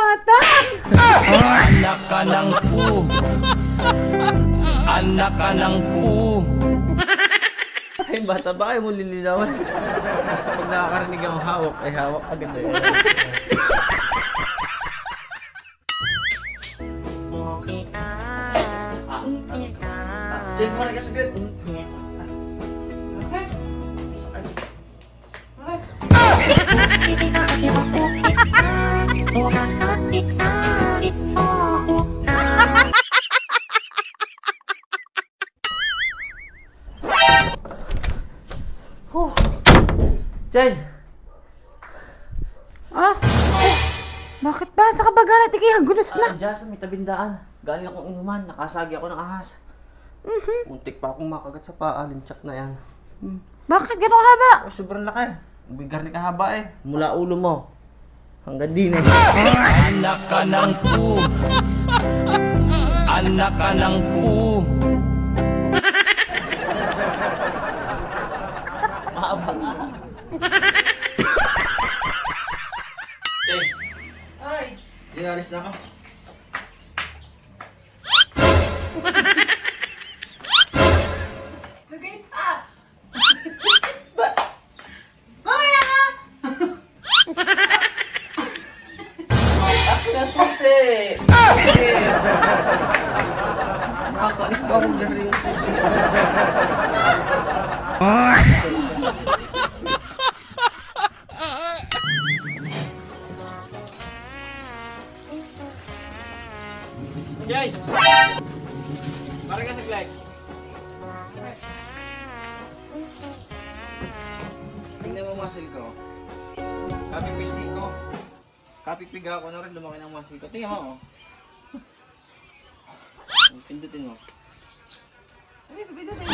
bata! Anak ka ng pu. Anak ka ng pu. Ay, bata ba kayo mo lilinawan? Basta pag nakakarinig ang hawak, ay hawak agad na yun. Check mo na kasi good. Jen! Ah? Bakit ba? Sa kabagalan, tigay, gulos na. Diyan, may tabindaan. Galing akong inuman, nakasagi ako ng ahas. Muntik pa akong makagat sa paa, linchak na yan. Bakit gano'ng haba? Ay, sobrang laki. Bigar ni kahaba eh. Mula ulo mo hanggang din eh. Anak ka ng pu. Anak ka ng pu. Mahaba nga. Jen! Ay! Inalis na ako. Lagay pa! Mamaya na! Akin na susi! Nakakaalis pa akong gano'n yung susi. Jay! Parang ka saglag. Tingnan mo muscle ko. Kapipisi ko. Kapipiga ko na rin, lumaki ng muscle ko. Tingnan mo, oh. Pindutin mo. Pindutin.